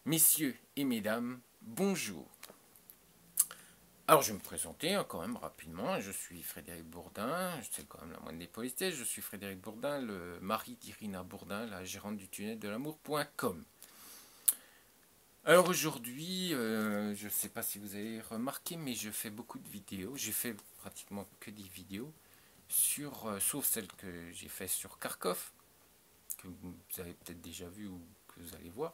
Messieurs et mesdames, bonjour. Alors je vais me présenter quand même rapidement. Je suis Frédéric Bourdin, c'est quand même la moindre des politesses. Je suis Frédéric Bourdin, le mari d'Irina Bourdin, la gérante du tunnel de l'amour.com. Alors aujourd'hui, je ne sais pas si vous avez remarqué, mais je fais beaucoup de vidéos. J'ai fait pratiquement que des vidéos sur, sauf celle que j'ai fait sur Kharkov, que vous avez peut-être déjà vu ou que vous allez voir.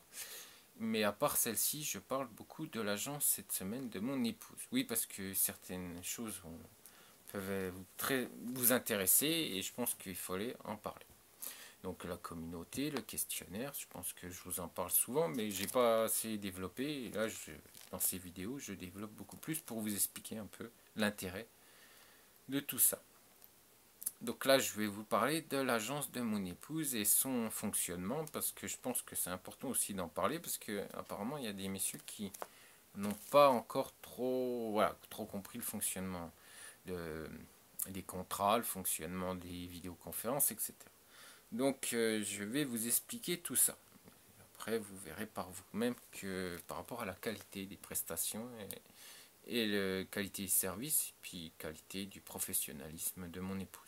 Mais à part celle-ci, je parle beaucoup de l'agence cette semaine de mon épouse. Oui, parce que certaines choses peuvent vous intéresser et je pense qu'il fallait en parler. Donc la communauté, le questionnaire, je pense que je vous en parle souvent, mais j'ai pas assez développé. Et là, dans ces vidéos, je développe beaucoup plus pour vous expliquer un peu l'intérêt de tout ça. Donc là, je vais vous parler de l'agence de mon épouse et son fonctionnement, parce que je pense que c'est important aussi d'en parler, parce que apparemment, il y a des messieurs qui n'ont pas encore trop compris le fonctionnement de, des contrats, le fonctionnement des vidéoconférences, etc. Donc, je vais vous expliquer tout ça. Après, vous verrez par vous-même que par rapport à la qualité des prestations et la qualité du service, puis qualité du professionnalisme de mon épouse.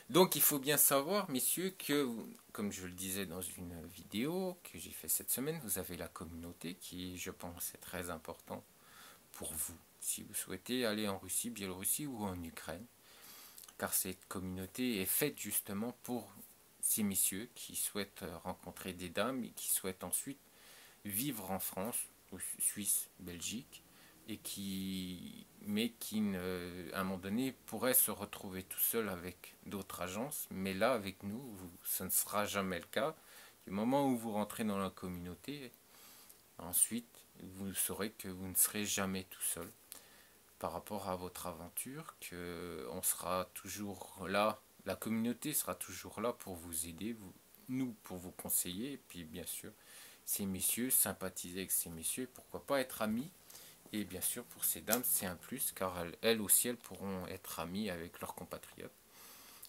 Donc il faut bien savoir, messieurs, que, comme je le disais dans une vidéo que j'ai fait cette semaine, vous avez la communauté qui, je pense, est très important pour vous, si vous souhaitez aller en Russie, Biélorussie ou en Ukraine, car cette communauté est faite justement pour ces messieurs qui souhaitent rencontrer des dames et qui souhaitent ensuite vivre en France, ou Suisse, Belgique, et à un moment donné, pourraient se retrouver tout seul avec d'autres agences, mais là, avec nous, ça ne sera jamais le cas. Du moment où vous rentrez dans la communauté, ensuite, vous saurez que vous ne serez jamais tout seul par rapport à votre aventure, que on sera toujours là, la communauté sera toujours là pour vous aider, nous pour vous conseiller, et puis bien sûr, ces messieurs, sympathiser avec ces messieurs, pourquoi pas être amis. Et bien sûr, pour ces dames, c'est un plus, car elles aussi, elles pourront être amies avec leurs compatriotes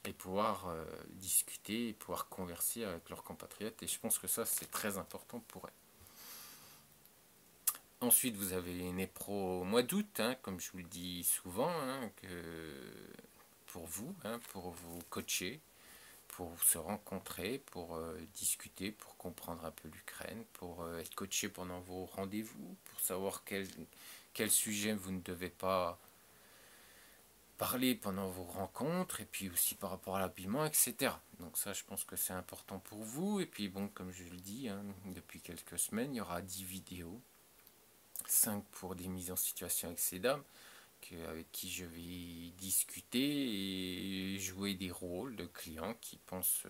et pouvoir discuter et pouvoir converser avec leurs compatriotes. Et je pense que ça, c'est très important pour elles. Ensuite, vous avez une épro au mois d'août, hein, comme je vous le dis souvent, hein, pour vous, hein, pour vous coacher, pour se rencontrer, pour discuter, pour comprendre un peu l'Ukraine, pour être coaché pendant vos rendez-vous, pour savoir quel sujet vous ne devez pas parler pendant vos rencontres, et puis aussi par rapport à l'habillement, etc. Donc ça, je pense que c'est important pour vous. Et puis bon, comme je le dis, hein, depuis quelques semaines, il y aura 10 vidéos, 5 pour des mises en situation avec ces dames, avec qui je vais discuter et jouer des rôles de clients qui pensent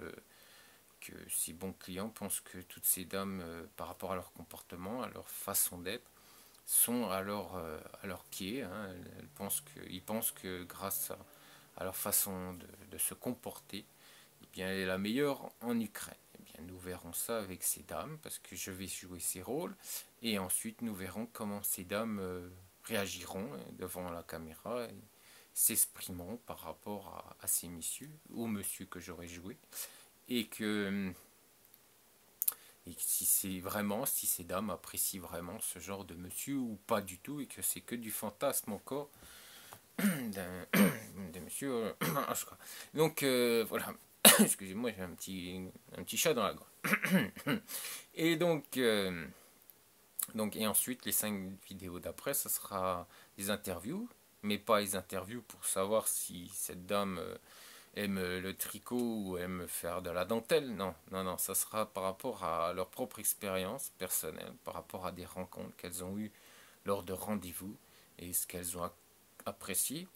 que ces bons clients pensent que toutes ces dames, par rapport à leur comportement, à leur façon d'être, sont à leur pied. Hein. Ils pensent que grâce à leur façon de se comporter, eh bien, elle est la meilleure en Ukraine. Eh bien, nous verrons ça avec ces dames, parce que je vais jouer ces rôles, et ensuite nous verrons comment ces dames réagiront devant la caméra, et s'exprimeront par rapport à ces messieurs, ou monsieur que j'aurais joué, et que et si ces dames apprécient vraiment ce genre de monsieur ou pas du tout, et que c'est que du fantasme encore de monsieur. Donc voilà, excusez-moi, j'ai un petit chat dans la gorge. Et et ensuite, les 5 vidéos d'après, ça sera des interviews, mais pas les interviews pour savoir si cette dame aime le tricot ou aime faire de la dentelle. Non, non, non, ça sera par rapport à leur propre expérience personnelle, par rapport à des rencontres qu'elles ont eues lors de rendez-vous et ce qu'elles ont apprécié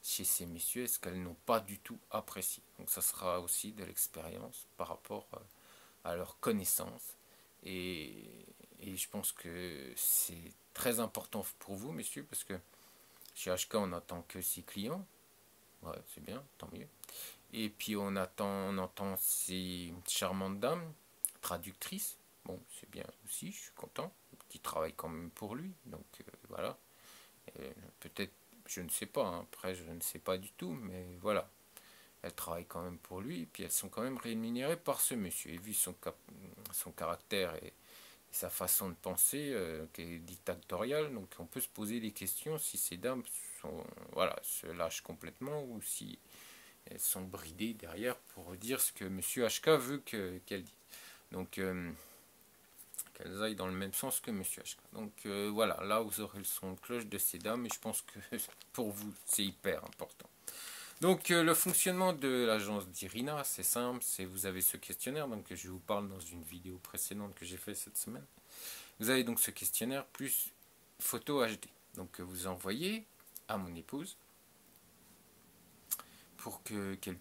chez ces messieurs et ce qu'elles n'ont pas du tout apprécié. Donc ça sera aussi de l'expérience par rapport à leur connaissance. Et, et je pense que c'est très important pour vous, messieurs, parce que chez HK, on n'attend que 6 clients. Ouais, c'est bien, tant mieux. Et puis on entend ces charmantes dames, traductrices. Bon, c'est bien aussi, je suis content. Qui travaille quand même pour lui. Donc voilà. Peut-être, je ne sais pas, hein, après je ne sais pas du tout, mais voilà. Elles travaillent quand même pour lui, et puis elles sont quand même rémunérées par ce monsieur. Et vu son caractère sa façon de penser qui est dictatoriale. Donc on peut se poser des questions si ces dames sont, voilà, se lâchent complètement ou si elles sont bridées derrière pour dire ce que Monsieur HK veut qu'elles disent. Donc qu'elles aillent dans le même sens que Monsieur HK. Donc voilà, là vous aurez le son de cloche de ces dames et je pense que pour vous c'est hyper important. Donc le fonctionnement de l'agence d'Irina, c'est simple, c'est vous avez ce questionnaire, donc je vous parle dans une vidéo précédente que j'ai fait cette semaine. Vous avez donc ce questionnaire plus photo HD. Donc vous envoyez à mon épouse pour qu'elle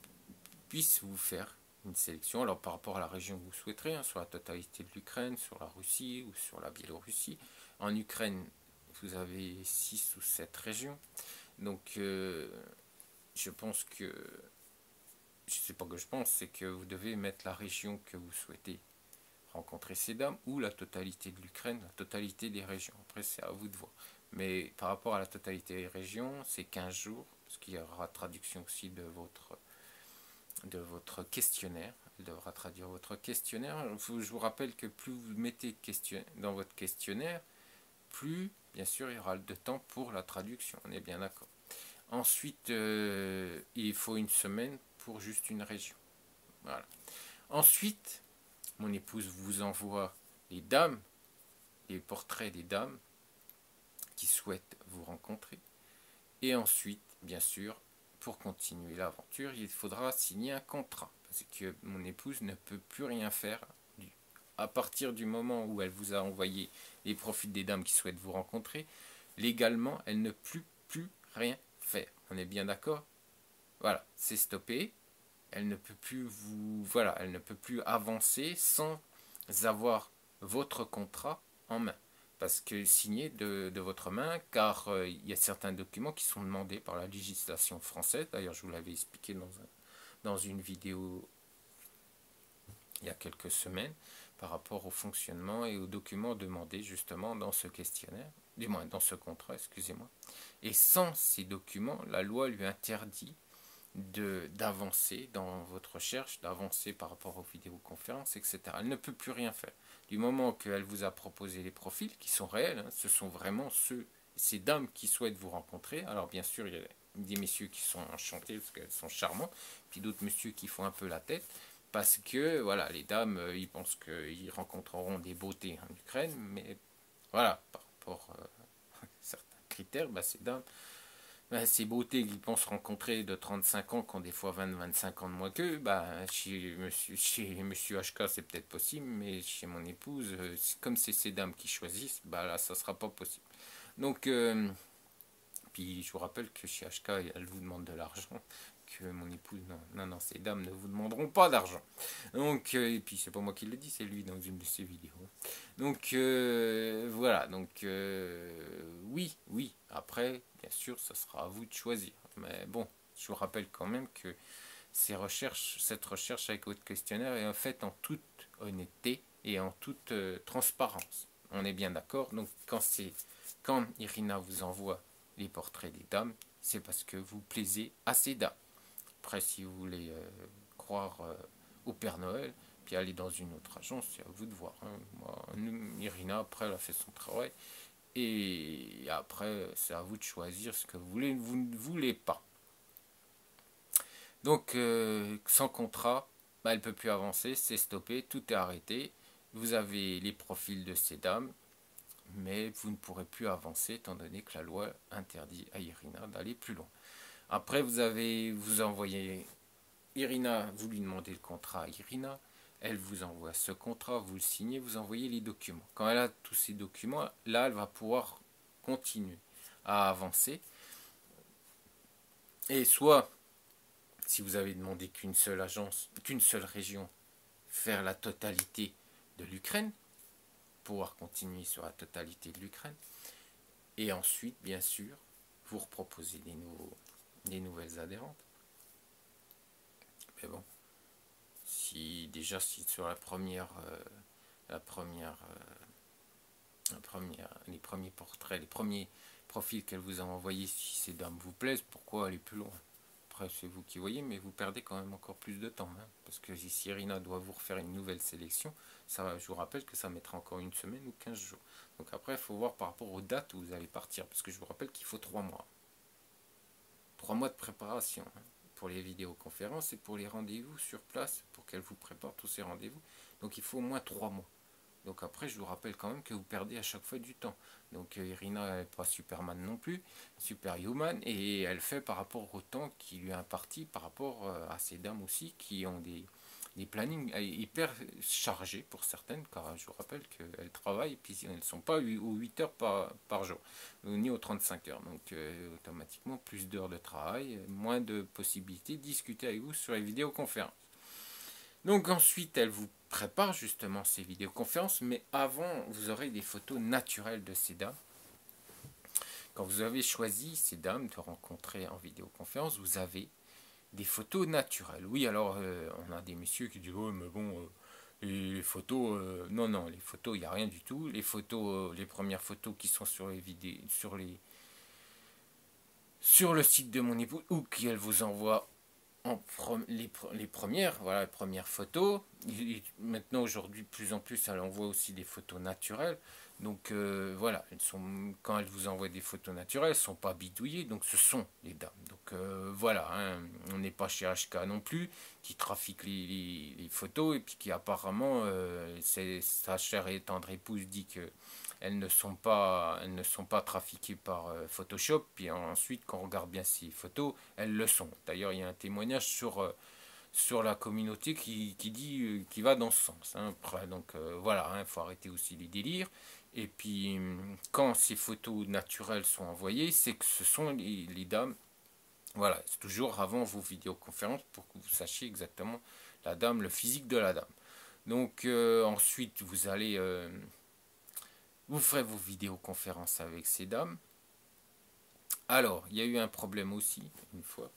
puisse vous faire une sélection. Alors par rapport à la région que vous souhaiterez, hein, sur la totalité de l'Ukraine, sur la Russie ou sur la Biélorussie. En Ukraine, vous avez 6 ou 7 régions. Donc je pense que, je sais pas que je pense, c'est que vous devez mettre la région que vous souhaitez rencontrer ces dames ou la totalité de l'Ukraine, la totalité des régions. Après, c'est à vous de voir. Mais par rapport à la totalité des régions, c'est 15 jours, parce qu'il y aura traduction aussi de votre questionnaire. Elle devra traduire votre questionnaire. Je vous rappelle que plus vous mettez dans votre questionnaire, plus, bien sûr, il y aura de temps pour la traduction. On est bien d'accord. Ensuite, il faut une semaine pour juste une région. Voilà. Ensuite, mon épouse vous envoie les dames, les portraits des dames qui souhaitent vous rencontrer. Et ensuite, bien sûr, pour continuer l'aventure, il faudra signer un contrat. Parce que mon épouse ne peut plus rien faire. À partir du moment où elle vous a envoyé les profils des dames qui souhaitent vous rencontrer, légalement, elle ne peut plus rien faire. On est bien d'accord? Voilà, c'est stoppé. Elle ne peut plus voilà, elle ne peut plus avancer sans avoir votre contrat en main. Parce que signé de votre main, car il y a certains documents qui sont demandés par la législation française. D'ailleurs, je vous l'avais expliqué dans une vidéo il y a quelques semaines, par rapport au fonctionnement et aux documents demandés justement dans ce questionnaire, du moins dans ce contrat, excusez-moi. Et sans ces documents, la loi lui interdit d'avancer dans votre recherche, d'avancer par rapport aux vidéoconférences, etc. Elle ne peut plus rien faire. Du moment qu'elle vous a proposé les profils, qui sont réels, hein, ce sont vraiment ces dames qui souhaitent vous rencontrer. Alors bien sûr, il y a des messieurs qui sont enchantés parce qu'elles sont charmantes, puis d'autres messieurs qui font un peu la tête, parce que voilà, les dames, ils pensent qu'ils rencontreront des beautés en Ukraine, mais voilà, par rapport à certains critères, ces dames, ces beautés qu'ils pensent rencontrer de 35 ans, qui ont des fois 20-25 ans de moins qu'eux, chez monsieur HK c'est peut-être possible, mais chez mon épouse, comme c'est ces dames qui choisissent, là ça sera pas possible. Donc, puis je vous rappelle que chez HK, elle vous demande de l'argent, que mon épouse, non, ces dames ne vous demanderont pas d'argent. Donc, et puis c'est pas moi qui le dis, c'est lui dans une de ses vidéos. Donc voilà, donc oui, après, bien sûr, ça sera à vous de choisir. Mais bon, je vous rappelle quand même que cette recherche avec votre questionnaire est faite en toute honnêteté et en toute transparence. On est bien d'accord. Donc quand Irina vous envoie les portraits des dames, c'est parce que vous plaisez à ces dames. Après, si vous voulez croire au Père Noël, puis aller dans une autre agence, c'est à vous de voir. Hein. Moi, Irina, après, elle a fait son travail. Et après, c'est à vous de choisir ce que vous voulez ou vous ne voulez pas. Donc, sans contrat, elle ne peut plus avancer, c'est stoppé, tout est arrêté. Vous avez les profils de ces dames, mais vous ne pourrez plus avancer étant donné que la loi interdit à Irina d'aller plus loin. Après, vous envoyez Irina, vous lui demandez le contrat à Irina, elle vous envoie ce contrat, vous le signez, vous envoyez les documents. Quand elle a tous ces documents, là, elle va pouvoir continuer à avancer. Et soit, si vous avez demandé qu'une seule agence, qu'une seule région, faire la totalité de l'Ukraine, pouvoir continuer sur la totalité de l'Ukraine, et ensuite, bien sûr, vous reproposer des nouvelles adhérentes. Mais bon, si sur les premiers portraits, les premiers profils qu'elle vous a envoyés, si ces dames vous plaisent, pourquoi aller plus loin? après c'est vous qui voyez, mais vous perdez quand même encore plus de temps, hein, parce que si Irina doit vous refaire une nouvelle sélection, ça, je vous rappelle que ça mettra encore une semaine ou 15 jours. Donc après, il faut voir par rapport aux dates où vous allez partir, parce que je vous rappelle qu'il faut 3 mois. 3 mois de préparation, hein, pour les vidéoconférences et pour les rendez-vous sur place, pour qu'elle vous prépare tous ces rendez-vous. Donc il faut au moins 3 mois. Donc après, je vous rappelle quand même que vous perdez à chaque fois du temps. Donc Irina n'est pas Superman non plus, Superhuman, et elle fait par rapport au temps qui lui est imparti, par rapport à ces dames aussi qui ont des plannings hyper chargés pour certaines, car je vous rappelle qu'elles travaillent, puis elles ne sont pas aux 8 heures par jour, ni aux 35 heures. Donc automatiquement, plus d'heures de travail, moins de possibilités de discuter avec vous sur les vidéoconférences. Donc ensuite, elle vous prépare justement ces vidéoconférences, mais avant, vous aurez des photos naturelles de ces dames. Quand vous avez choisi ces dames de rencontrer en vidéoconférence, vous avez des photos naturelles. Oui, alors on a des messieurs qui disent oh mais bon, les photos, non non, les photos il n'y a rien du tout. Les photos, les premières photos qui sont sur les vidéos, sur le site de mon épouse ou qu'elle vous envoie les premières, voilà, les premières photos. Maintenant, aujourd'hui, de plus en plus, elle envoie aussi des photos naturelles. Donc voilà, quand elle vous envoie des photos naturelles, elles ne sont pas bidouillées, donc ce sont les dames. Donc voilà, hein, on n'est pas chez HK non plus, qui trafique les photos et puis qui apparemment, sa chère et tendre épouse dit que elles ne sont pas trafiquées par Photoshop. Puis ensuite, quand on regarde bien ces photos, elles le sont. D'ailleurs, il y a un témoignage sur la communauté qui dit qui va dans ce sens. Hein. Après, donc voilà, il faut arrêter aussi les délires. Et puis, quand ces photos naturelles sont envoyées, c'est que ce sont les dames. Voilà, c'est toujours avant vos vidéoconférences pour que vous sachiez exactement la dame, le physique de la dame. Donc ensuite, vous ferez vos vidéoconférences avec ces dames. Alors, il y a eu un problème aussi, une fois,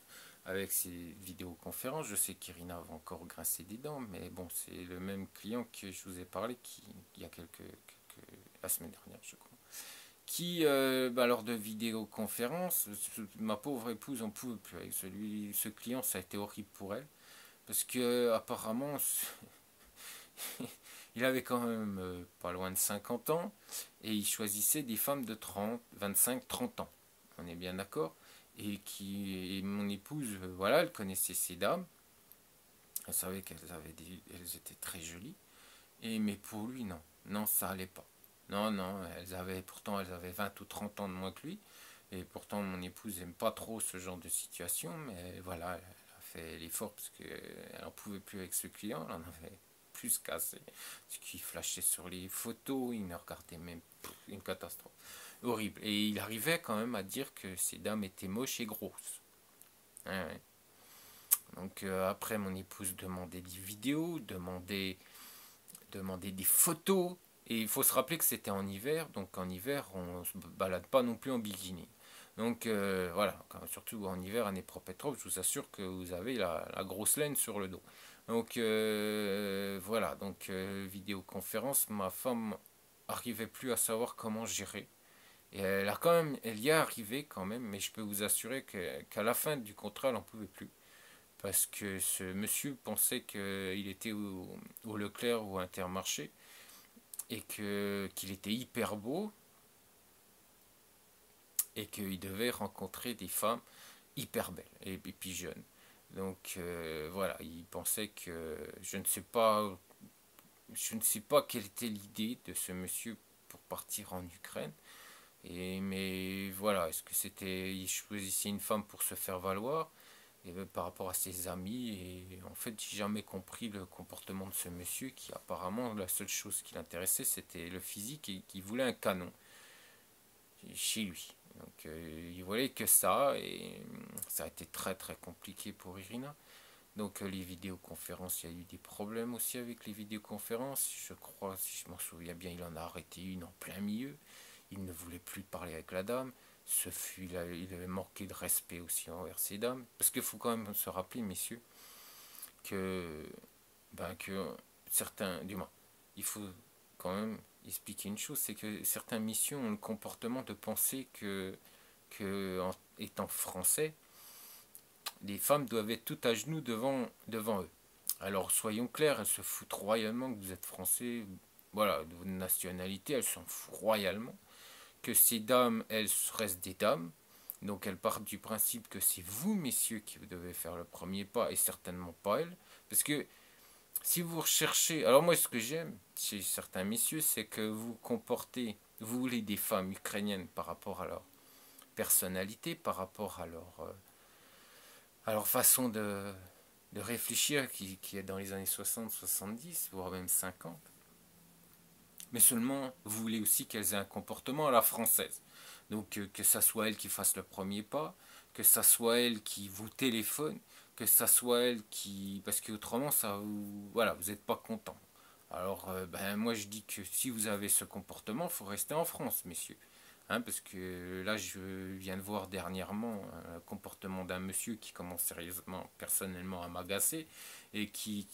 avec ces vidéoconférences. Je sais qu'Irina va encore grincer des dents, mais bon, c'est le même client que je vous ai parlé il y a la semaine dernière, je crois. Qui, lors de vidéoconférences, ma pauvre épouse en pouvait plus avec ce client, ça a été horrible pour elle. Parce que, apparemment, il avait quand même pas loin de 50 ans et il choisissait des femmes de 30, 25, 30 ans. On est bien d'accord. Et mon épouse, voilà, elle connaissait ces dames. Elle savait elles étaient très jolies. Mais pour lui, non. Non, ça allait pas. Non, non, pourtant elles avaient 20 ou 30 ans de moins que lui. Et pourtant, mon épouse n'aime pas trop ce genre de situation. Mais voilà, elle a fait l'effort parce qu'elle n'en pouvait plus avec ce client. Elle en avait plus cassé. Ce qui flashait sur les photos, il ne regardait même une catastrophe. Horrible. Et il arrivait quand même à dire que ces dames étaient moches et grosses. Ouais, ouais. Donc après, mon épouse demandait des vidéos, demandait des photos. Et il faut se rappeler que c'était en hiver. Donc en hiver, on ne se balade pas non plus en bikini. Donc voilà, surtout en hiver à Dnepropetrovsk, je vous assure que vous avez la grosse laine sur le dos. Donc voilà, donc vidéoconférence, ma femme arrivait plus à savoir comment gérer. Et elle y est arrivée quand même, mais je peux vous assurer qu'à la fin du contrat, elle n'en pouvait plus. Parce que ce monsieur pensait qu'il était au Leclerc ou au Intermarché et qu'il était hyper beau et qu'il devait rencontrer des femmes hyper belles et puis jeunes. Donc voilà, il pensait que je ne sais pas quelle était l'idée de ce monsieur pour partir en Ukraine. Mais voilà, est-ce que il choisissait une femme pour se faire valoir et par rapport à ses amis et en fait j'ai jamais compris le comportement de ce monsieur qui apparemment la seule chose qui l'intéressait c'était le physique et qui voulait un canon chez lui. Donc il voulait que ça et ça a été très très compliqué pour Irina. Donc les vidéoconférences, il y a eu des problèmes aussi avec les vidéoconférences. Je crois, si je m'en souviens bien, il en a arrêté une en plein milieu. Il ne voulait plus parler avec la dame. Il avait manqué de respect aussi envers ces dames. Parce qu'il faut quand même se rappeler, messieurs, que, que certains, du moins, il faut quand même expliquer une chose, c'est que certains missions ont le comportement de penser que étant français, les femmes doivent être toutes à genoux devant eux. Alors soyons clairs, elles se foutent royalement que vous êtes français, voilà, de votre nationalité, elles s'en foutent royalement. Que ces dames, elles restent des dames, donc elles partent du principe que c'est vous, messieurs, qui devez faire le premier pas et certainement pas elles. Parce que si vous recherchez... Alors moi, ce que j'aime chez certains messieurs, c'est que vous comportez, vous voulez des femmes ukrainiennes par rapport à leur personnalité, par rapport à leur façon de réfléchir qui est dans les années 60, 70, voire même 50. Mais seulement, vous voulez aussi qu'elles aient un comportement à la française. Donc que ça soit elle qui fasse le premier pas, que ça soit elle qui vous téléphone, que ça soit elle qui... Parce qu'autrement, ça vous... Voilà, vous n'êtes pas content. Alors, ben, moi je dis que si vous avez ce comportement, il faut rester en France, messieurs. Hein, parce que là, je viens de voir dernièrement un comportement d'un monsieur qui commence sérieusement, personnellement, à m'agacer et qui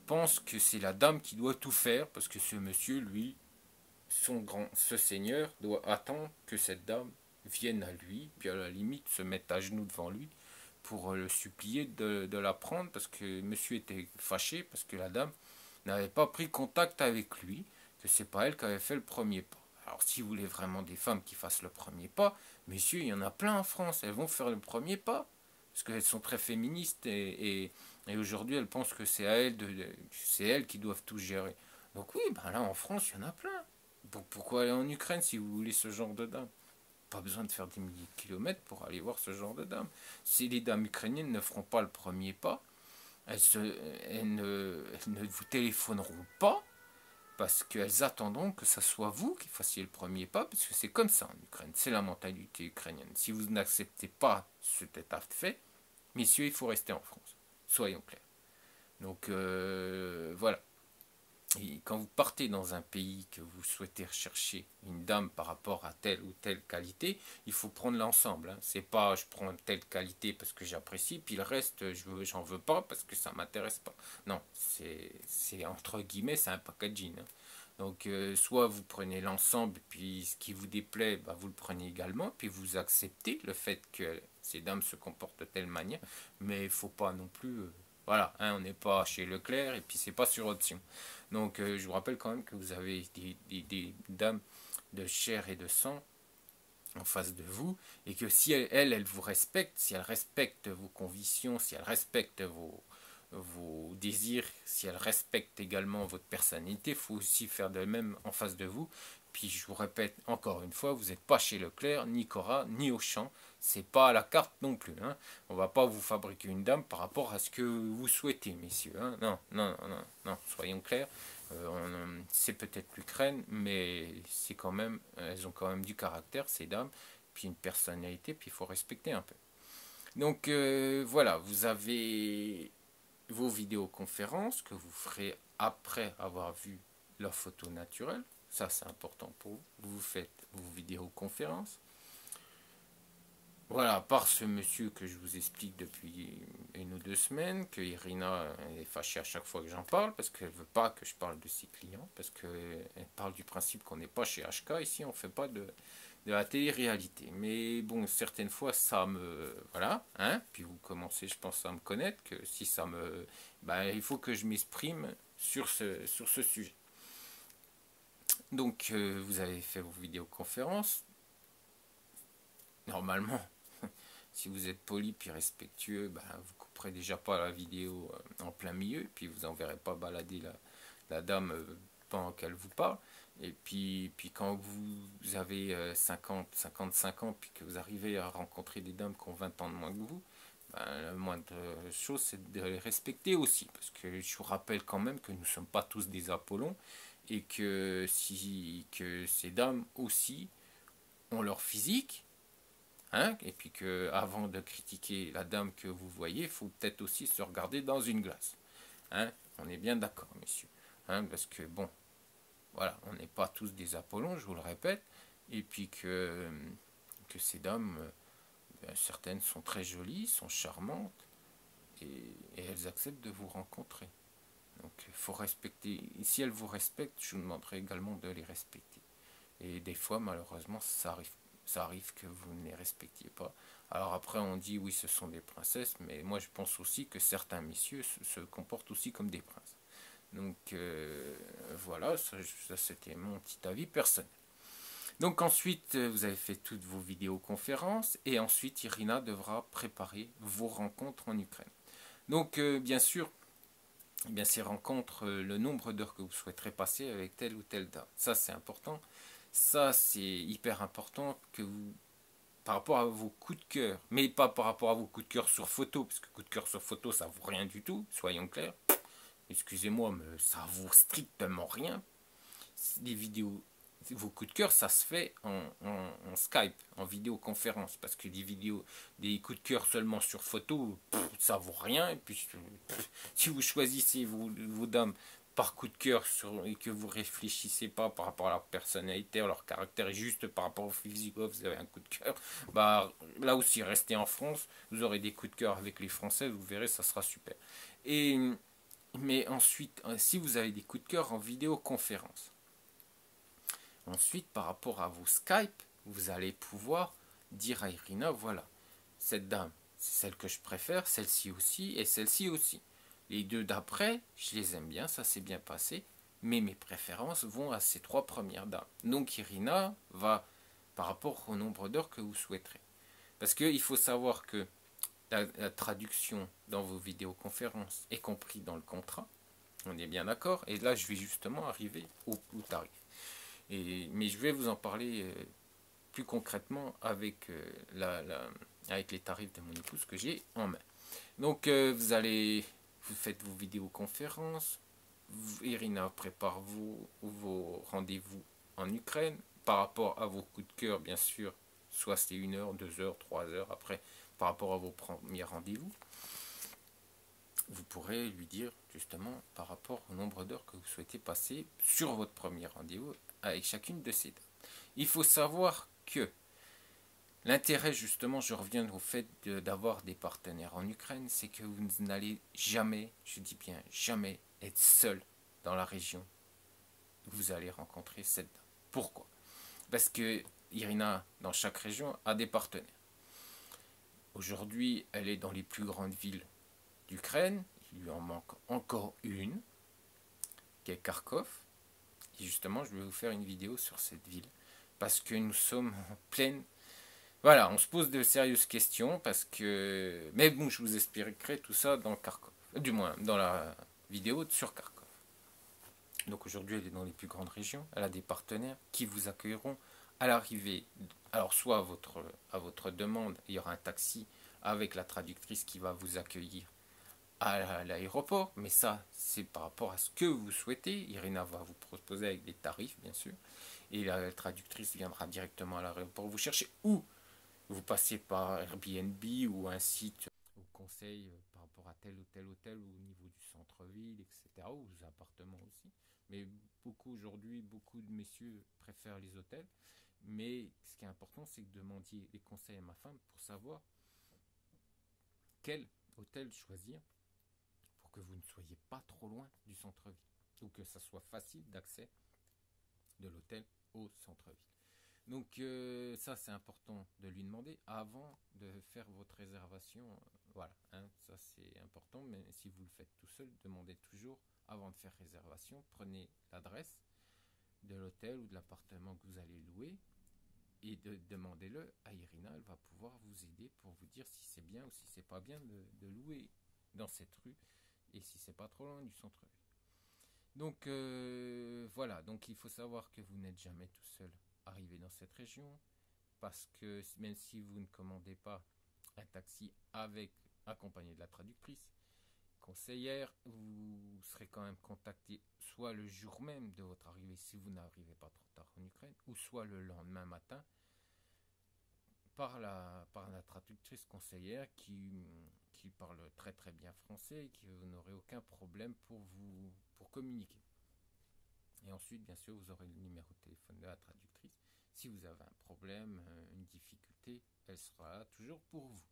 pense que c'est la dame qui doit tout faire, parce que ce monsieur, lui, ce seigneur, doit attendre que cette dame vienne à lui, puis à la limite se mette à genoux devant lui pour le supplier de la prendre, parce que monsieur était fâché, parce que la dame n'avait pas pris contact avec lui, que c'est pas elle qui avait fait le premier pas. Alors si vous voulez vraiment des femmes qui fassent le premier pas, messieurs, il y en a plein en France, elles vont faire le premier pas, parce qu'elles sont très féministes et aujourd'hui elles pensent que c'est elles qui doivent tout gérer. Donc oui, ben là en France, il y en a plein. Donc pourquoi aller en Ukraine si vous voulez ce genre de dame? Pas besoin de faire des milliers de kilomètres pour aller voir ce genre de dame. Si les dames ukrainiennes ne feront pas le premier pas, elles ne vous téléphoneront pas parce qu'elles attendront que ce soit vous qui fassiez le premier pas, parce que c'est comme ça en Ukraine, c'est la mentalité ukrainienne. Si vous n'acceptez pas cet état de fait, messieurs, il faut rester en France. Soyons clairs. Donc voilà. Et quand vous partez dans un pays que vous souhaitez rechercher une dame par rapport à telle ou telle qualité, il faut prendre l'ensemble. Hein. C'est pas je prends telle qualité parce que j'apprécie, puis le reste j'en veux pas parce que ça m'intéresse pas. Non, c'est entre guillemets c'est un packaging. Hein. Donc soit vous prenez l'ensemble, puis ce qui vous déplaît, bah, vous le prenez également, puis vous acceptez le fait que ces dames se comportent de telle manière, mais il ne faut pas non plus... voilà, hein, on n'est pas chez Leclerc et puis c'est pas sur option. Donc je vous rappelle quand même que vous avez des dames de chair et de sang en face de vous et que si elle vous respecte, si elle respecte vos convictions, si elle respecte vos désirs, si elle respecte également votre personnalité, il faut aussi faire de même en face de vous. Puis je vous répète encore une fois, vous n'êtes pas chez Leclerc, ni Cora, ni Auchan. C'est pas à la carte non plus. Hein. On va pas vous fabriquer une dame par rapport à ce que vous souhaitez, messieurs. Hein. Non, non, non, non, soyons clairs. C'est peut-être l'Ukraine, mais c'est quand même, elles ont quand même du caractère, ces dames, puis une personnalité, puis il faut respecter un peu. Donc voilà, vous avez vos vidéoconférences que vous ferez après avoir vu la photo naturelle. Ça, c'est important pour vous. Vous faites vos vidéoconférences. Voilà, par ce monsieur que je vous explique depuis 1 ou 2 semaines, que Irina est fâchée à chaque fois que j'en parle, parce qu'elle ne veut pas que je parle de ses clients, parce qu'elle parle du principe qu'on n'est pas chez HK, ici on ne fait pas de la télé-réalité. Mais bon, certaines fois ça me... Voilà, hein, puis vous commencez je pense à me connaître, que si ça me... Ben, il faut que je m'exprime sur ce sujet. Donc vous avez fait vos vidéoconférences. Normalement, si vous êtes poli puis respectueux, ben, vous couperez déjà pas la vidéo en plein milieu, puis vous n'enverrez pas balader la dame pendant qu'elle vous parle. Et puis quand vous avez 50, 55 ans, puis que vous arrivez à rencontrer des dames qui ont 20 ans de moins que vous, ben, la moindre chose, c'est de les respecter aussi. Parce que je vous rappelle quand même que nous ne sommes pas tous des Apollons, et que ces dames aussi ont leur physique. Hein, et puis que avant de critiquer la dame que vous voyez, il faut peut-être aussi se regarder dans une glace. Hein, on est bien d'accord, messieurs. Hein, parce que bon, voilà, on n'est pas tous des Apollons, je vous le répète. Et puis que ces dames, certaines sont très jolies, sont charmantes, et elles acceptent de vous rencontrer. Donc il faut respecter. Si elles vous respectent, je vous demanderai également de les respecter. Et des fois, malheureusement, ça arrive ça arrive que vous ne les respectiez pas. Alors après on dit oui ce sont des princesses, mais moi je pense aussi que certains messieurs se comportent aussi comme des princes. Donc voilà, ça c'était mon petit avis personnel. Donc ensuite, vous avez fait toutes vos vidéoconférences et ensuite Irina devra préparer vos rencontres en Ukraine. Donc bien sûr, eh bien, ces rencontres, le nombre d'heures que vous souhaiterez passer avec telle ou telle dame. Ça c'est important. Ça c'est hyper important que vous, par rapport à vos coups de cœur, mais pas par rapport à vos coups de cœur sur photo, parce que coups de cœur sur photo ça vaut rien du tout, soyons clairs. Excusez-moi, mais ça vaut strictement rien. Les vidéos, vos coups de cœur, ça se fait en Skype, en vidéoconférence, parce que des coups de cœur seulement sur photo, ça vaut rien. Et puis, si vous choisissez vos dames par coup de cœur et que vous réfléchissez pas par rapport à leur personnalité, à leur caractère, et juste par rapport au physique, vous avez un coup de cœur, bah là aussi, restez en France, vous aurez des coups de cœur avec les Français, vous verrez, ça sera super. Mais ensuite, si vous avez des coups de cœur en vidéoconférence, ensuite, par rapport à vos Skype, vous allez pouvoir dire à Irina, voilà, cette dame, c'est celle que je préfère, celle-ci aussi et celle-ci aussi. Les deux d'après, je les aime bien, ça s'est bien passé, mais mes préférences vont à ces trois premières dames. Donc Irina va par rapport au nombre d'heures que vous souhaiterez. Parce qu'il faut savoir que la traduction dans vos vidéoconférences est compris dans le contrat, on est bien d'accord, et là je vais justement arriver au tarif. Mais je vais vous en parler plus concrètement avec, avec les tarifs de mon épouse que j'ai en main. Donc vous faites vos vidéoconférences, Irina prépare vos rendez-vous en Ukraine, par rapport à vos coups de cœur bien sûr, soit c'est 1 heure, 2 heures, 3 heures, après par rapport à vos premiers rendez-vous, vous pourrez lui dire justement par rapport au nombre d'heures que vous souhaitez passer sur votre premier rendez-vous avec chacune de ces dames. Il faut savoir que l'intérêt, justement, je reviens au fait d'avoir des partenaires en Ukraine, c'est que vous n'allez jamais, je dis bien jamais, être seul dans la région où vous allez rencontrer cette dame. Pourquoi? Parce que Irina, dans chaque région, a des partenaires. Aujourd'hui, elle est dans les plus grandes villes d'Ukraine. Il lui en manque encore une, qui est Kharkov. Et justement, je vais vous faire une vidéo sur cette ville. Parce que nous sommes en pleine... Voilà, on se pose de sérieuses questions. Parce que... Mais bon, je vous expliquerai tout ça dans Kharkov. Du moins, dans la vidéo sur Kharkov. Donc aujourd'hui, elle est dans les plus grandes régions. Elle a des partenaires qui vous accueilleront à l'arrivée. Alors, soit à votre demande, il y aura un taxi avec la traductrice qui va vous accueillir à l'aéroport, mais ça c'est par rapport à ce que vous souhaitez. Irina va vous proposer avec des tarifs bien sûr, et la traductrice viendra directement à l'aéroport vous chercher, ou vous passez par Airbnb ou un site vous conseille par rapport à tel ou tel hôtel ou au niveau du centre-ville, etc., ou aux appartements aussi. Mais aujourd'hui, beaucoup de messieurs préfèrent les hôtels, mais ce qui est important, c'est que demandiez les conseils à ma femme pour savoir quel hôtel choisir pour que vous ne soyez pas trop loin du centre-ville, ou que ça soit facile d'accès de l'hôtel au centre-ville. Donc ça c'est important de lui demander avant de faire votre réservation. Voilà, hein, ça c'est important, mais si vous le faites tout seul, demandez toujours avant de faire réservation, prenez l'adresse de l'hôtel ou de l'appartement que vous allez louer et demandez-le à Irina, elle va pouvoir vous aider pour vous dire si c'est bien ou si c'est pas bien de louer dans cette rue et si c'est pas trop loin du centre-ville. Donc voilà, donc il faut savoir que vous n'êtes jamais tout seul arrivé dans cette région, parce que même si vous ne commandez pas un taxi accompagné de la traductrice conseillère, vous serez quand même contacté soit le jour même de votre arrivée si vous n'arrivez pas trop tard en Ukraine, ou soit le lendemain matin par la traductrice conseillère qui parle très très bien français et qui vous n'aurez aucun problème pour communiquer. Et ensuite, bien sûr, vous aurez le numéro de téléphone de la traductrice. Si vous avez un problème, une difficulté, elle sera là toujours pour vous.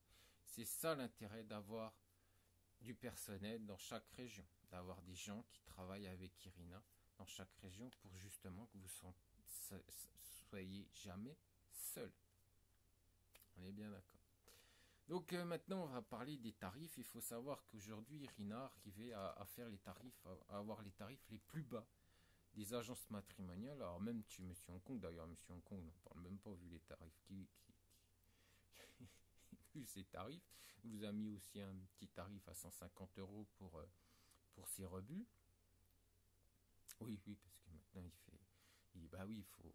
C'est ça l'intérêt d'avoir du personnel dans chaque région, d'avoir des gens qui travaillent avec Irina dans chaque région pour justement que vous soyez jamais seul. On est bien d'accord. Donc maintenant, on va parler des tarifs. Il faut savoir qu'aujourd'hui, Irina arrivait à faire les tarifs, à avoir les tarifs les plus bas des agences matrimoniales. Alors même chez M. Hong Kong, d'ailleurs, M. Hong Kong n'en parle même pas vu les tarifs vu ses tarifs. Il vous a mis aussi un petit tarif à 150 € pour ses rebuts. Oui, oui, parce que maintenant bah oui, faut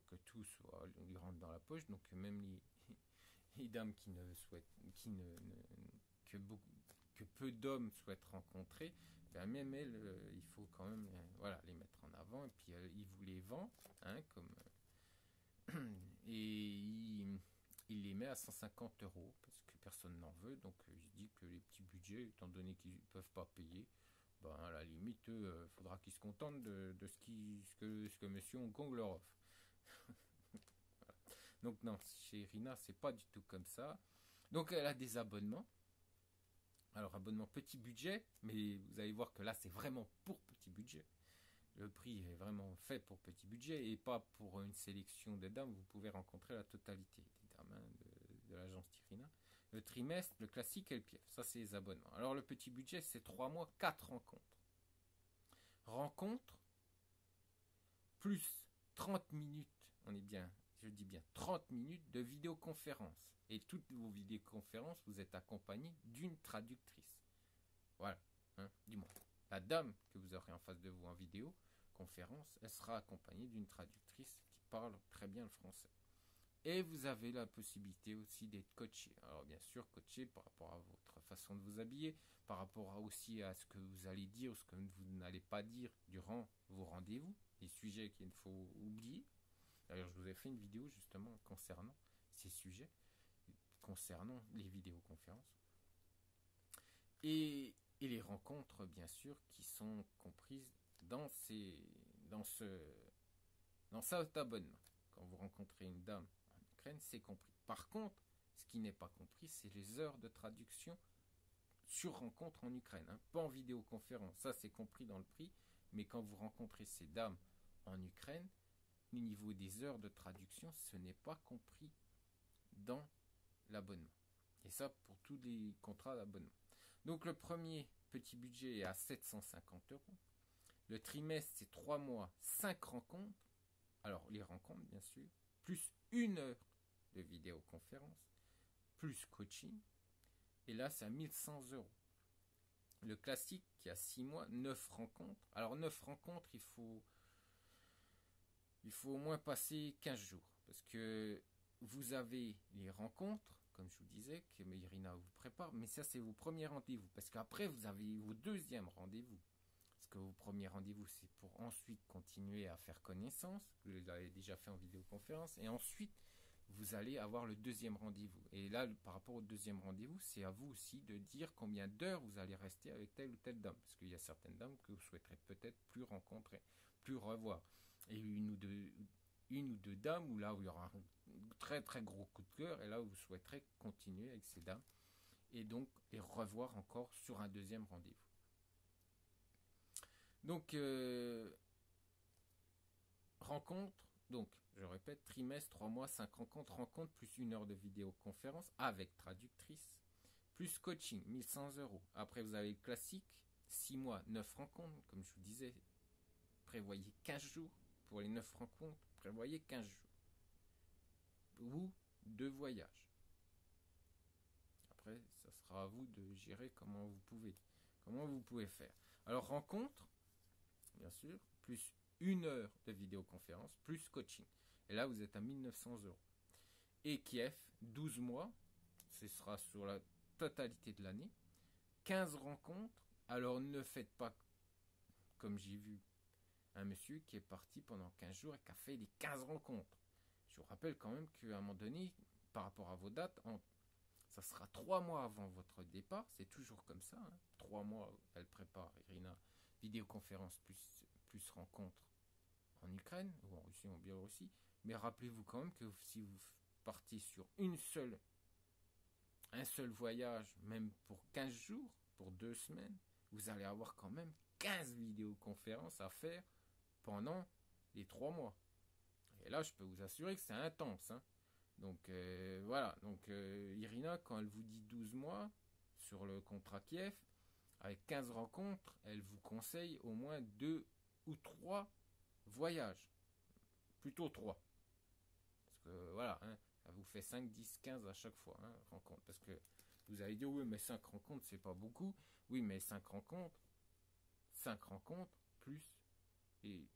que tout lui rentre dans la poche. Donc même les dames qui ne souhaitent, que beaucoup, que peu d'hommes souhaitent rencontrer, ben même elles, il faut quand même, voilà, les mettre en avant. Et puis il vous les vend, hein, et il les met à 150 € parce que personne n'en veut. Donc je dis que les petits budgets, étant donné qu'ils ne peuvent pas payer, ben, à la limite, il faudra qu'ils se contentent de ce que Monsieur Hong Kong leur offre. Donc non, chez Rina, c'est pas du tout comme ça. Donc elle a des abonnements. Alors abonnement petit budget, mais vous allez voir que là c'est vraiment pour petit budget. Le prix est vraiment fait pour petit budget et pas pour une sélection de dames. Vous pouvez rencontrer la totalité des dames, hein, de l'agence Tirina. Le trimestre, le classique et le pied. Ça c'est les abonnements. Alors le petit budget c'est 3 mois, 4 rencontres. Rencontres plus 30 minutes, on est bien, je dis bien 30 minutes de vidéoconférence. Et toutes vos vidéoconférences, vous êtes accompagné d'une traductrice. Voilà, hein, du moins. La dame que vous aurez en face de vous en vidéoconférence, elle sera accompagnée d'une traductrice qui parle très bien le français. Et vous avez la possibilité aussi d'être coaché. Alors bien sûr, coaché par rapport à votre façon de vous habiller, par rapport aussi à ce que vous allez dire, ce que vous n'allez pas dire durant vos rendez-vous, les sujets qu'il faut oublier. D'ailleurs, je vous ai fait une vidéo justement concernant ces sujets, concernant les vidéoconférences. Et les rencontres, bien sûr, qui sont comprises dans cet abonnement. Quand vous rencontrez une dame en Ukraine, c'est compris. Par contre, ce qui n'est pas compris, c'est les heures de traduction sur rencontre en Ukraine, hein, pas en vidéoconférence. Ça, c'est compris dans le prix. Mais quand vous rencontrez ces dames en Ukraine, au niveau des heures de traduction, ce n'est pas compris dans l'abonnement. Et ça, pour tous les contrats d'abonnement. Donc, le premier petit budget est à 750 €. Le trimestre, c'est 3 mois, 5 rencontres. Alors, les rencontres, bien sûr, plus 1 heure de vidéoconférence, plus coaching. Et là, c'est à 1100 €. Le classique, qui a 6 mois, 9 rencontres. Alors, 9 rencontres, il faut au moins passer 15 jours. Parce que vous avez les rencontres, comme je vous disais, que Irina vous prépare. Mais ça, c'est vos premiers rendez-vous. Parce qu'après, vous avez vos deuxièmes rendez-vous. Parce que vos premiers rendez-vous, c'est pour ensuite continuer à faire connaissance. Vous l'avez déjà fait en vidéoconférence. Et ensuite, vous allez avoir le deuxième rendez-vous. Et là, par rapport au deuxième rendez-vous, c'est à vous aussi de dire combien d'heures vous allez rester avec telle ou telle dame. Parce qu'il y a certaines dames que vous souhaiterez peut-être plus rencontrer, plus revoir. Et une ou deux dames où là où il y aura un très très gros coup de cœur. Et là où vous souhaiterez continuer avec ces dames. Et donc les revoir encore sur un deuxième rendez-vous. Donc, rencontre, donc, je répète, trimestre, 3 mois, 5 rencontres plus 1 heure de vidéoconférence avec traductrice, plus coaching, 1100 €. Après, vous avez le classique, 6 mois, 9 rencontres, comme je vous disais, prévoyez 15 jours. Pour les 9 rencontres, prévoyez 15 jours. Ou 2 voyages. Après, ça sera à vous de gérer comment vous pouvez faire. Alors, rencontre, bien sûr, plus 1 heure de vidéoconférence, plus coaching. Et là, vous êtes à 1900 €. Et Kiev, 12 mois, ce sera sur la totalité de l'année. 15 rencontres. Alors, ne faites pas comme j'ai vu un monsieur qui est parti pendant 15 jours et qui a fait les 15 rencontres. Je vous rappelle quand même qu'à un moment donné, par rapport à vos dates, ça sera 3 mois avant votre départ. C'est toujours comme ça. 3 mois, elle prépare, Irina, vidéoconférence plus rencontre en Ukraine, ou en Russie, ou en Biélorussie. Mais rappelez-vous quand même que si vous partez sur un seul voyage, même pour 15 jours, pour 2 semaines, vous allez avoir quand même 15 vidéoconférences à faire pendant les 3 mois. Et là, je peux vous assurer que c'est intense. Donc voilà, donc Irina, quand elle vous dit 12 mois sur le contrat Kiev, avec 15 rencontres, elle vous conseille au moins 2 ou 3 voyages. Plutôt 3. Parce que voilà, hein, ça vous fait 5, 10, 15 à chaque fois, hein, rencontre. Parce que vous allez dire, oui, mais 5 rencontres, c'est pas beaucoup. Oui, mais 5 rencontres, plus, et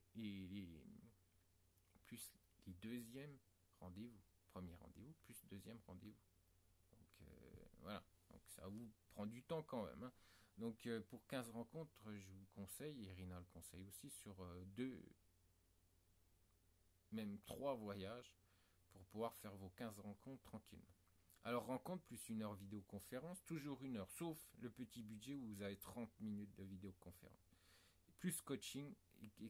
plus les deuxièmes rendez-vous. Premier rendez-vous, plus deuxième rendez-vous. Donc voilà. Donc ça vous prend du temps quand même, hein. Donc pour 15 rencontres, je vous conseille, Irina le conseille aussi, sur 2, même 3 voyages pour pouvoir faire vos 15 rencontres tranquillement. Alors rencontre plus 1 heure vidéoconférence, toujours 1 heure, sauf le petit budget où vous avez 30 minutes de vidéoconférence. Plus coaching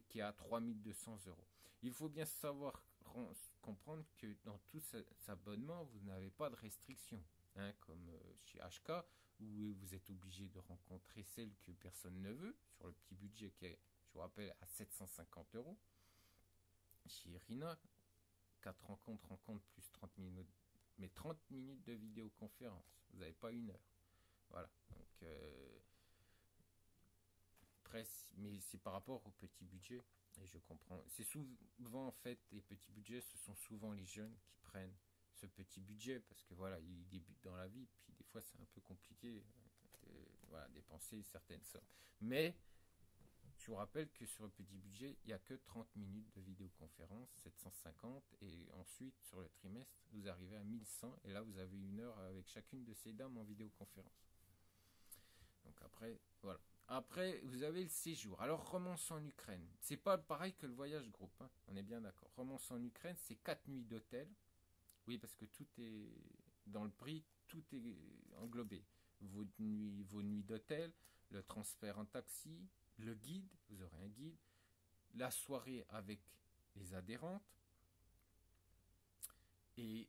qui est à 3 200 euros. Il faut bien savoir comprendre que dans tout cet abonnement, vous n'avez pas de restrictions. Hein, comme chez HK, où vous êtes obligé de rencontrer celle que personne ne veut, sur le petit budget qui est, je vous rappelle, à 750 euros. Chez Irina, 4 rencontres plus 30 minutes, mais 30 minutes de vidéoconférence. Vous n'avez pas 1 heure. Voilà. Donc, mais c'est par rapport au petit budget. Et je comprends. C'est souvent, en fait, les petits budgets, ce sont souvent les jeunes qui prennent ce petit budget parce que voilà, ils débutent dans la vie. Puis des fois, c'est un peu compliqué de voilà, dépenser certaines sommes. Mais je vous rappelle que sur le petit budget, il n'y a que 30 minutes de vidéoconférence, 750, et ensuite, sur le trimestre, vous arrivez à 1100, et là, vous avez 1 heure avec chacune de ces dames en vidéoconférence. Donc après, voilà. Après, vous avez le séjour. Alors, romance en Ukraine. C'est pas pareil que le voyage groupe, hein. On est bien d'accord. Romance en Ukraine, c'est 4 nuits d'hôtel. Oui, parce que tout est dans le prix, tout est englobé. Vos nuits d'hôtel, le transfert en taxi, le guide, vous aurez un guide, la soirée avec les adhérentes et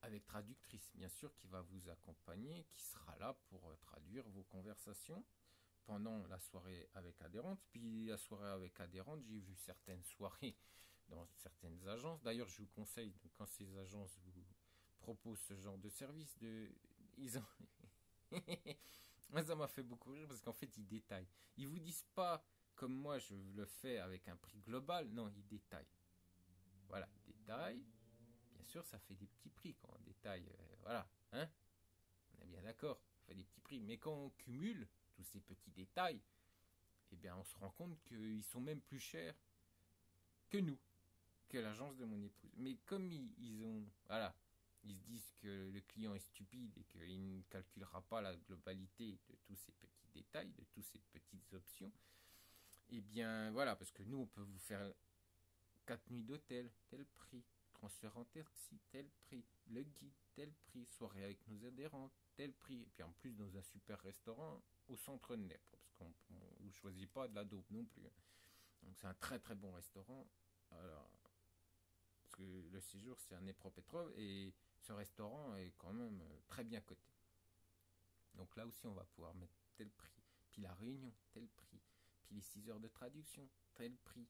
avec traductrice, bien sûr, qui va vous accompagner, qui sera là pour traduire vos conversations pendant la soirée avec adhérentes. Puis la soirée avec adhérentes, j'ai vu certaines soirées dans certaines agences. D'ailleurs, je vous conseille, quand ces agences vous proposent ce genre de service, ils ont... ça m'a fait beaucoup rire parce qu'en fait, ils détaillent. Ils vous disent pas, comme moi je le fais avec un prix global, non, ils détaillent. Voilà, ils détaillent. Bien sûr, ça fait des petits prix quand on détaille. Voilà, hein? On est bien d'accord, ça fait des petits prix. Mais quand on cumule tous ces petits détails, eh bien, on se rend compte qu'ils sont même plus chers que nous, que l'agence de mon épouse. Mais comme ils ont, voilà, ils se disent que le client est stupide et qu'il ne calculera pas la globalité de tous ces petits détails, de toutes ces petites options, eh bien, voilà, parce que nous, on peut vous faire 4 nuits d'hôtel, tel prix, transfert en taxi, tel prix, le guide, tel prix, soirée avec nos adhérents, tel prix, et puis en plus dans un super restaurant au centre de Nèpres, parce qu'on ne choisit pas de la dope non plus. Donc c'est un très très bon restaurant. Alors, parce que le séjour c'est un Dnepropetrovsk et ce restaurant est quand même très bien coté. Donc là aussi on va pouvoir mettre tel prix, puis la réunion, tel prix, puis les 6 heures de traduction, tel prix,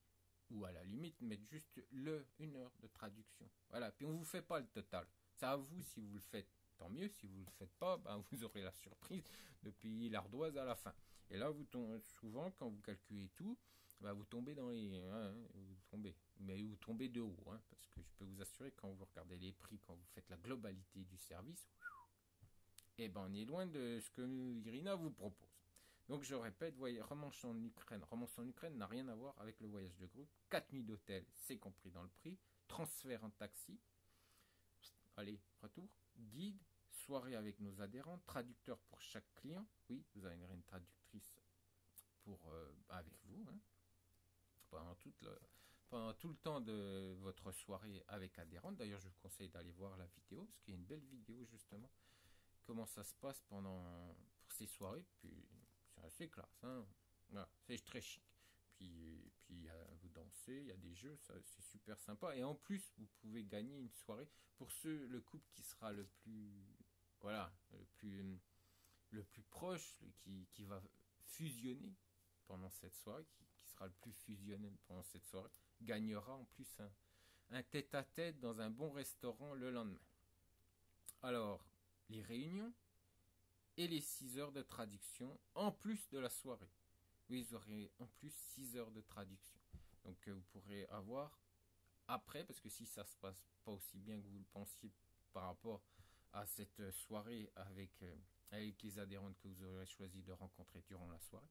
ou à la limite mettre juste 1 heure de traduction. Voilà, puis on vous fait pas le total. C'est à vous si vous le faites. Tant mieux, si vous ne le faites pas, ben vous aurez la surprise de payer l'ardoise à la fin. Et là, vous tombez, souvent, quand vous calculez tout, ben vous tombez dans les... vous tombez. Mais vous tombez de haut, hein, parce que je peux vous assurer, quand vous regardez les prix, quand vous faites la globalité du service, eh ben on est loin de ce que Irina vous propose. Donc je répète, voyez, Romance en Ukraine. Romance en Ukraine n'a rien à voir avec le voyage de groupe. 4 nuits d'hôtel, c'est compris dans le prix. Transfert en taxi. Allez, retour. Guide, soirée avec nos adhérents, traducteur pour chaque client. Oui, vous avez une traductrice pour avec vous, hein, pendant tout le temps de votre soirée avec adhérents. D'ailleurs, je vous conseille d'aller voir la vidéo, parce qu'il y a une belle vidéo justement. Comment ça se passe pour ces soirées, puis c'est assez classe, hein. Voilà, c'est très chic. Puis vous dansez, il y a des jeux, c'est super sympa. Et en plus, vous pouvez gagner une soirée pour le couple qui sera le plus, voilà, le plus proche, qui va fusionner pendant cette soirée, qui sera le plus fusionnel pendant cette soirée, gagnera en plus un tête-à-tête dans un bon restaurant le lendemain. Alors, les réunions et les 6 heures de traduction en plus de la soirée. Oui, vous aurez en plus 6 heures de traduction. Donc, vous pourrez avoir après, parce que si ça se passe pas aussi bien que vous le pensiez par rapport à cette soirée avec les adhérentes que vous aurez choisi de rencontrer durant la soirée,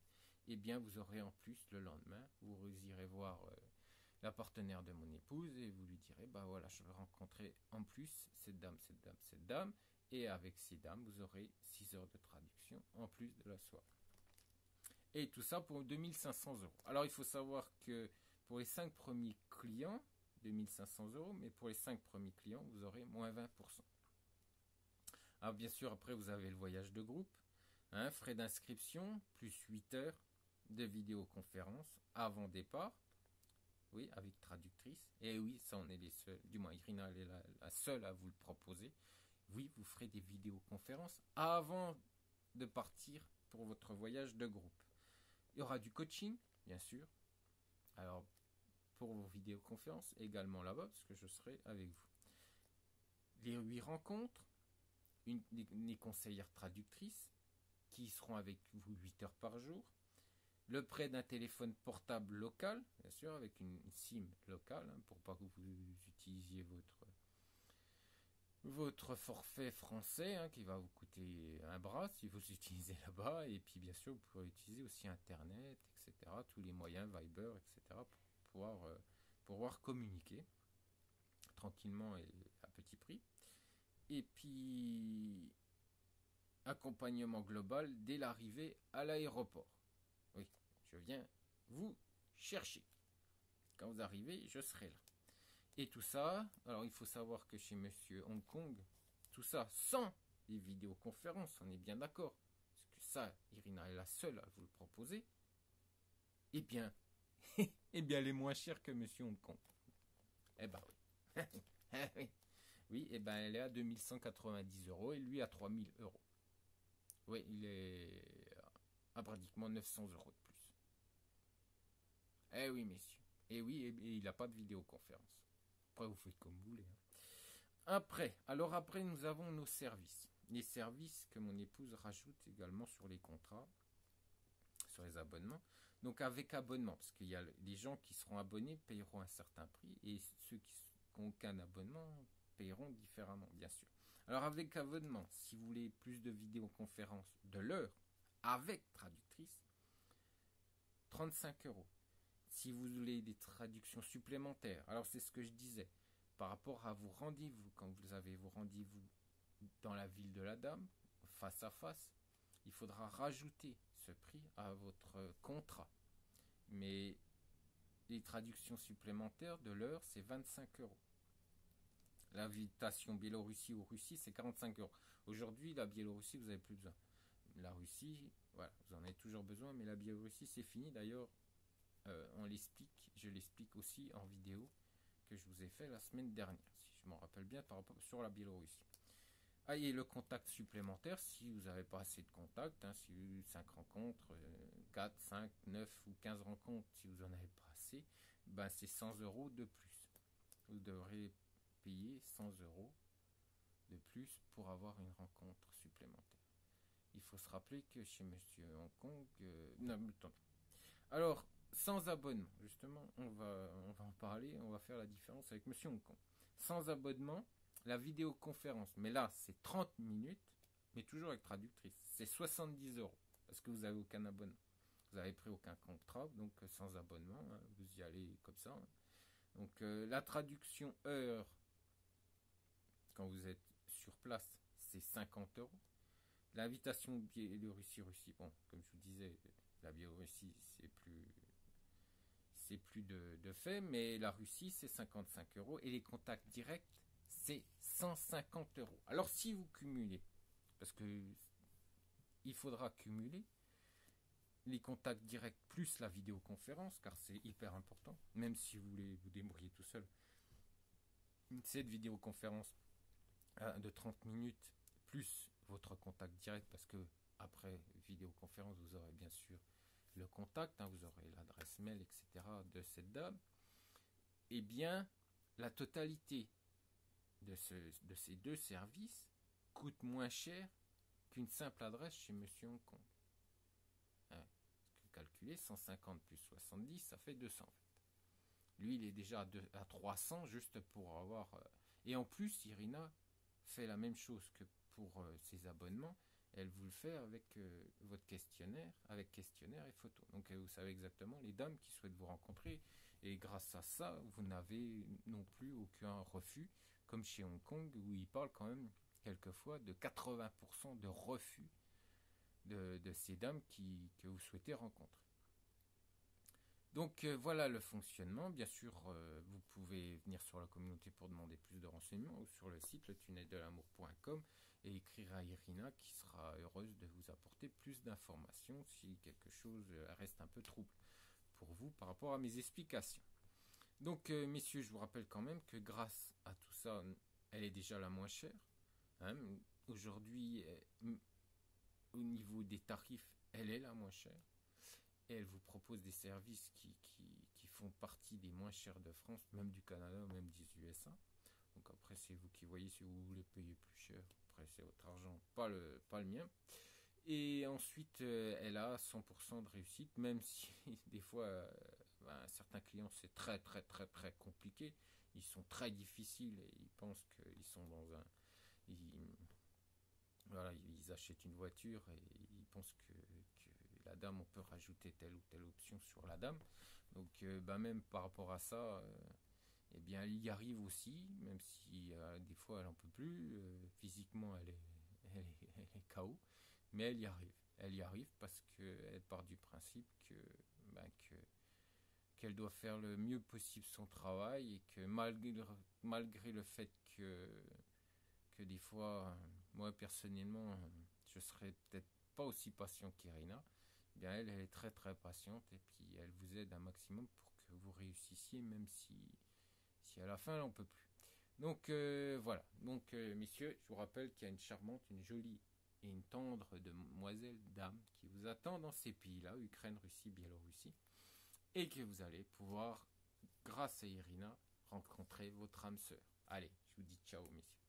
eh bien vous aurez en plus le lendemain, vous irez voir la partenaire de mon épouse et vous lui direz, bah voilà, je veux rencontrer en plus cette dame, cette dame, cette dame, et avec ces dames, vous aurez 6 heures de traduction en plus de la soirée. Et tout ça pour 2500 euros. Alors il faut savoir que pour les 5 premiers clients, 2500 euros, mais pour les 5 premiers clients, vous aurez moins 20%. Alors bien sûr, après vous avez le voyage de groupe, hein, frais d'inscription, plus 8 heures de vidéoconférence avant départ, oui, avec traductrice. Et oui, ça on est les seuls, du moins Irina elle est la seule à vous le proposer. Oui, vous ferez des vidéoconférences avant de partir pour votre voyage de groupe. Il y aura du coaching, bien sûr. Alors, pour vos vidéoconférences, également là-bas, parce que je serai avec vous. Les 8 rencontres, les conseillères traductrices, qui seront avec vous 8 heures par jour. Le prêt d'un téléphone portable local, bien sûr, avec une SIM locale, hein, pour pas que vous utilisiez votre forfait français, hein, qui va vous coûter un bras si vous utilisez là-bas. Et puis, bien sûr, vous pourrez utiliser aussi Internet, etc., tous les moyens, Viber, etc., pour pouvoir communiquer tranquillement et à petit prix. Et puis, accompagnement global dès l'arrivée à l'aéroport. Oui, je viens vous chercher. Quand vous arrivez, je serai là. Et tout ça, alors il faut savoir que chez Monsieur Hong Kong, tout ça sans les vidéoconférences, on est bien d'accord. Parce que ça, Irina est la seule à vous le proposer. Eh bien, elle est moins chère que Monsieur Hong Kong. Eh ben oui. Oui, eh ben elle est à 2190 euros et lui à 3000 euros. Oui, il est à pratiquement 900 euros de plus. Eh oui, messieurs. Eh oui, et il n'a pas de vidéoconférence. Après, vous faites comme vous voulez. Après, nous avons nos services. Les services que mon épouse rajoute également sur les contrats, sur les abonnements. Donc avec abonnement, parce qu'il y a les gens qui seront abonnés payeront un certain prix et ceux qui n'ont aucun abonnement payeront différemment, bien sûr. Alors avec abonnement, si vous voulez plus de vidéoconférences de l'heure avec traductrice, 35 euros. Si vous voulez des traductions supplémentaires, alors c'est ce que je disais, par rapport à vos rendez-vous, quand vous avez vos rendez-vous dans la ville de la dame, face à face, il faudra rajouter ce prix à votre contrat. Mais les traductions supplémentaires de l'heure, c'est 25 euros. L'invitation Biélorussie ou Russie, c'est 45 euros. Aujourd'hui, la Biélorussie, vous n'avez plus besoin. La Russie, voilà, vous en avez toujours besoin, mais la Biélorussie, c'est fini. D'ailleurs, je l'explique aussi en vidéo que je vous ai fait la semaine dernière, si je m'en rappelle bien, par rapport sur la Biélorussie. Ah, et le contact supplémentaire, si vous n'avez pas assez de contacts, hein, si vous avez 5 rencontres, 4, 5, 9 ou 15 rencontres, si vous n'en avez pas assez, ben c'est 100 euros de plus. Vous devrez payer 100 euros de plus pour avoir une rencontre supplémentaire. Il faut se rappeler que chez Monsieur Hong Kong... non, attends. Alors, sans abonnement, justement, on va en parler, on va faire la différence avec Monsieur Hong Kong. Sans abonnement, la vidéoconférence, mais là, c'est 30 minutes, mais toujours avec traductrice. C'est 70 euros, parce que vous n'avez aucun abonnement. Vous n'avez pris aucun contrat, donc sans abonnement, hein, vous y allez comme ça. Hein. Donc, la traduction heure, quand vous êtes sur place, c'est 50 euros. L'invitation Biélorussie, bon, comme je vous disais, la Biélorussie, c'est plus de fait, mais la Russie, c'est 55 euros. Et les contacts directs, c'est 150 euros. Alors, si vous cumulez, parce que il faudra cumuler les contacts directs plus la vidéoconférence, car c'est hyper important, même si vous voulez vous débrouiller tout seul. Cette vidéoconférence de 30 minutes, plus votre contact direct, parce que après vidéoconférence, vous aurez bien sûr le contact, hein, vous aurez l'adresse mail, etc. de cette dame. Eh bien, la totalité de ces deux services coûte moins cher qu'une simple adresse chez Monsieur Hong Kong. Hein, calculer 150 plus 70, ça fait 200. Lui, il est déjà à 300 juste pour avoir... Et en plus, Irina fait la même chose que pour ses abonnements. Elle vous le fait avec votre questionnaire, avec questionnaire et photo. Donc vous savez exactement les dames qui souhaitent vous rencontrer. Et grâce à ça, vous n'avez non plus aucun refus, comme chez Hong Kong, où il parle quand même quelquefois de 80% de refus de ces dames que vous souhaitez rencontrer. Donc voilà le fonctionnement. Bien sûr, vous pouvez venir sur la communauté pour demander plus de renseignements ou sur le site letunneldel'amour.com et écrire à Irina qui sera heureuse de vous apporter plus d'informations si quelque chose reste un peu trouble pour vous par rapport à mes explications. Donc messieurs, je vous rappelle quand même que grâce à tout ça, elle est déjà la moins chère. Hein. Aujourd'hui, au niveau des tarifs, elle est la moins chère. Et elle vous propose des services qui font partie des moins chers de France, même du Canada, même des USA. Donc après, c'est vous qui voyez si vous voulez payer plus cher. Après, c'est votre argent, pas le mien. Et ensuite, elle a 100% de réussite, même si des fois, certains clients, c'est très, très, très, très compliqué. Ils sont très difficiles et ils pensent qu'ils sont dans un... Voilà, ils achètent une voiture et ils pensent que la dame, on peut rajouter telle ou telle option sur la dame. Donc, même par rapport à ça, eh bien, elle y arrive aussi, même si des fois elle n'en peut plus. Physiquement, elle est KO, mais elle y arrive. Elle y arrive parce qu'elle part du principe qu'elle doit faire le mieux possible son travail et que malgré le fait que des fois, moi personnellement, je serais peut-être pas aussi patient qu'Irina. Eh bien, elle est très très patiente et puis elle vous aide un maximum pour que vous réussissiez, même si à la fin elle n'en peut plus. Donc voilà. Donc messieurs, je vous rappelle qu'il y a une charmante, une jolie et une tendre demoiselle dame qui vous attend dans ces pays-là, Ukraine, Russie, Biélorussie, et que vous allez pouvoir, grâce à Irina, rencontrer votre âme sœur. Allez, je vous dis ciao messieurs.